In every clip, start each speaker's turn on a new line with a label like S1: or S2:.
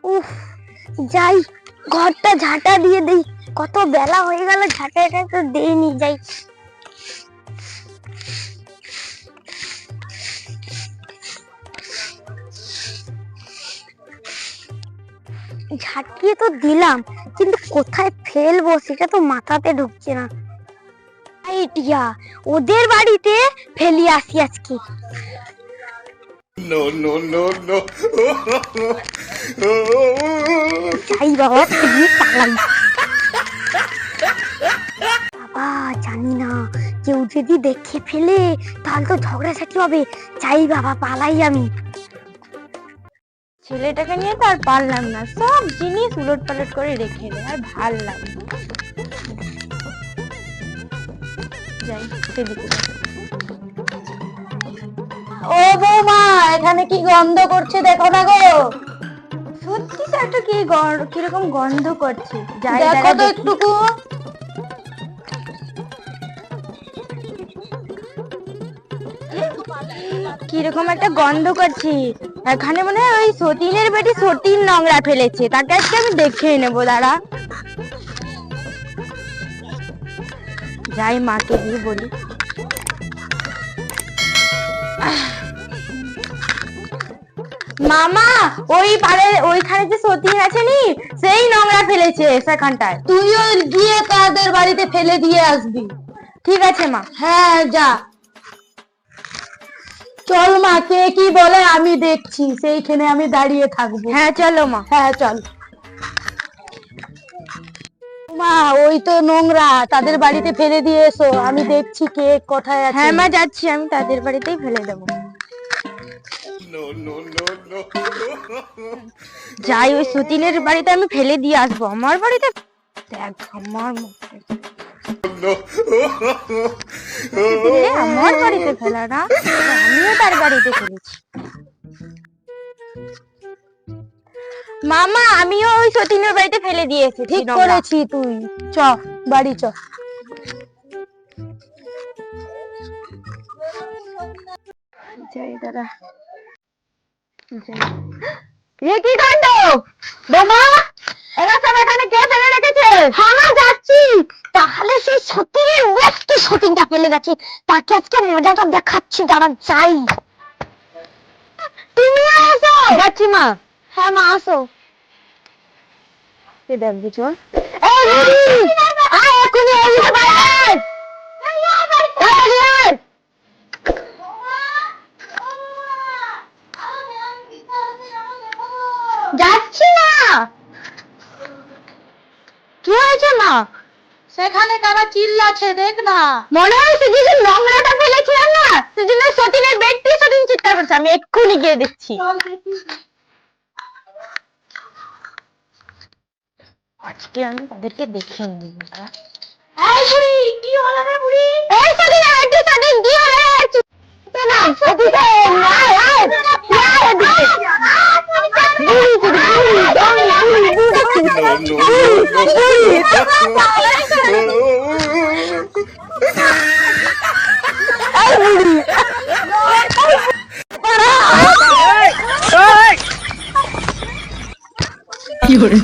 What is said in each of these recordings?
S1: উফ, যাই ঘরটা ঝাঁটা দিয়ে দেই। কত বেলা হয়ে গেল, ঝাঁটাটা তো দেইনি। যাই ঝাঁটিয়ে তো দিলাম, কিন্তু কোথায় ফেলবো সেটা তো মাথাতে ঢুকছে না। আইডিয়া, ওদের বাড়িতে ফেলি আসি আজকে।
S2: No, no, no, no.
S1: যাই বাবা, ফেলি পালাই। বাবা জানি না, কেউ যদি দেখে ফেলে তাহলে তো ঝগড়াঝাটি হবে। যাই বাবা, পালাই আমি।
S3: ছেলেটাকে নিয়ে তো আর পারলাম না, সব জিনিস উলট পালট করে রেখে দেয়, আর ভাল লাগে না। যাই সেদিকে। ও বৌমা, এখানে কি গন্ধ করছে দেখো না গো। সত্যি তো একটা কিরকম গন্ধ করছে, যাই দেখো তো একটুকু। কিরকম একটা গন্ধ করছি, এখানে মনে হয় ওই সতীনের বেটি সতীন নোংরা ফেলেছে, তাকে আজকে আমি দেখে নেবো, দাঁড়া। যাই মাকে দিয়ে বলি। মামা, ওই পাড়ে ওইখানে যে সতীন আছে নি, সেই নোংরা ফেলেছে সেখানটায়। তুইও গিয়ে তাদের বাড়িতে ফেলে দিয়ে আসবি। ঠিক আছে মা। হ্যাঁ যা। চল মা, কে কি বলে আমি দেখছি, সেইখানে আমি দাঁড়িয়ে থাকবো। হ্যাঁ চলো মা। হ্যাঁ চল। মা, ওই তো নোংরা, তাদের বাড়িতে ফেলে দিয়ে এসো, আমি দেখছি কে কোথায় আছে। হ্যাঁ মা, যাচ্ছি, আমি তাদের বাড়িতেই ফেলে দেবো।
S2: No, no, no, no.
S3: যাই ওই সতীনের বাড়িতে আমি ফেলে দিয়ে আসবো, আমার বাড়িতে দেখ আমার
S2: No.
S3: আমার বাড়িতে ফেলা না, আমিও তার বাড়িতে ফেলেছি। মামা, আমিও ওই সতীনের বাড়িতে ফেলে দিয়েছি। ঠিক করেছি তুই, চ বাড়ি চ। যাই দাদা। এ কি কাণ্ড বোমা, এরা সব এখানে কে ফেলে রেখেছে?
S1: হ্যাঁ যাচ্ছি। তাহলে সেই সতীনের ব্যক্তি সতীনটা ফেলে গেছে, তাকে আজকে মজাটা দেখাচ্ছি, দাঁড়া যাই। তুমি আসো।
S3: যাচ্ছি মা।
S1: হ্যাঁ মা, আসো।
S3: কে দেখবি চল।
S1: এই বুড়ি, আয় এখনই এই বাড়ি। যাচ্ছি না।
S3: কি হয়েছে মা? সেখানে কারা চিল্লাছে দেখ না।
S1: মনে হয় সেদিন নোংরাটা ফেলেছিলাম না, সেদিন সতীনের ব্যক্তি সতীন চিৎকার করছে। আমি এক্ষুনি গিয়ে দেখছি।
S3: আজকে আমি তাদেরকে দেখে নিব।
S1: এই বুড়ি, কি হলো রে বুড়ি? এই সতীনের ব্যক্তি সতীন কি হলো রে? না সতীনে আয় আয় আয় এদিকে। বুড়ি বুড়ি বুড়ি বুড়ি
S2: কি করে?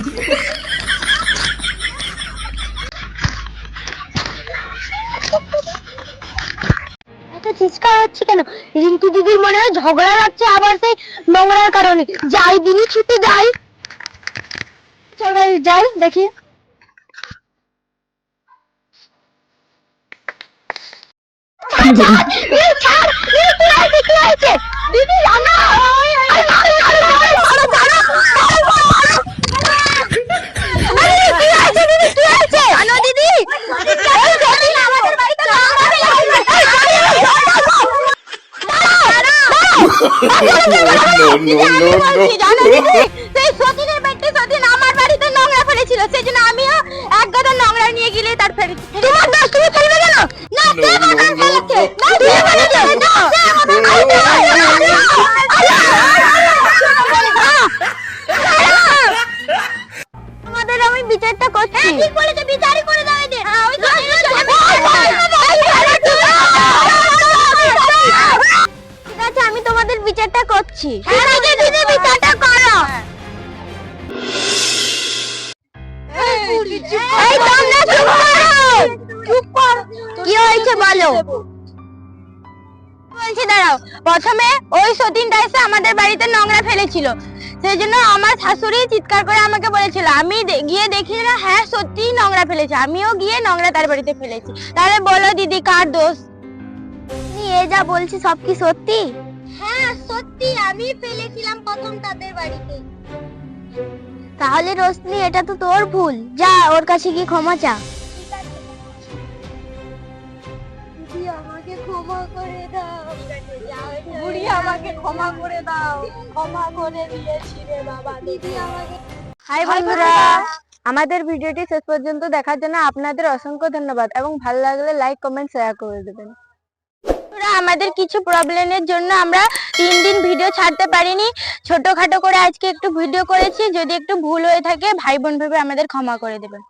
S1: এত চিৎকার হচ্ছে কেন? রিঙ্কু দিদির মনে হয় ঝগড়া লাগছে আবার সেই নোংরার কারণে। যাই দিনই ছুটে যাই। চল যাই দেখি। দিদি জানো,
S2: No, no, no, no.
S3: সেই সতীনের ব্যক্তি সতীন আমার বাড়িতে নোংরা ফেলেছিল, সেই জন্য আমিও এক গাদা নোংরা নিয়ে গেলে তার ফেলেছি।
S1: তোমার দোষ, তুমি ফেলবে কেন? না
S2: No, no, no, no.
S3: তোমাদের আমি বিচারটা করছি।
S1: ঠিক বলেছে, বিচারই করে দাও এদের।
S3: ঠিক আছে, আমি তোমাদের বিচারটা করছি।
S1: বিচারটা করো। এই তোমরা চুপ করো। কি হয়েছে বলো?
S3: বলছি দাঁড়াও, প্রথমে ওই সতীনটা এসে আমাদের বাড়িতে নোংরা ফেলেছিল, সেই জন্য আমার শাশুড়ি চিৎকার করে আমাকে বলেছিল, আমি গিয়ে দেখি না হ্যাঁ সত্যি নোংরা ফেলেছে, আমিও গিয়ে নোংরা তার বাড়িতে ফেলেছি। তাহলে বলো দিদি কার দোষ?
S1: এ যা বলছি সব কি সত্যি?
S3: হ্যাঁ সত্যি, আমি ফেলেছিলাম প্রথম তাদের বাড়িতে।
S1: তাহলে রোশনি এটা তো তোর ভুল, যা ওর কাছে গিয়ে ক্ষমা চা।
S3: দিদি আমাকে ক্ষমা করে দাও, বুড়ি আমাকে ক্ষমা করে দাও, ক্ষমা করে দিয়েছি রে বাবা, দিদি আমাকে। হাই বন্ধুরা, আমাদের ভিডিওটি শেষ পর্যন্ত দেখার জন্য আপনাদের অসংখ্য ধন্যবাদ এবং ভালো লাগলে লাইক কমেন্ট শেয়ার করে দেবেন। আমাদের কিছু প্রবলেমের জন্য আমরা 3 দিন ভিডিও ছাড়তে পারিনি, ছোটখাটো করে আজকে একটু ভিডিও করেছি, যদি একটু ভুল হয়ে থাকে ভাই বোন ভেবে আমাদের ক্ষমা করে দেবেন।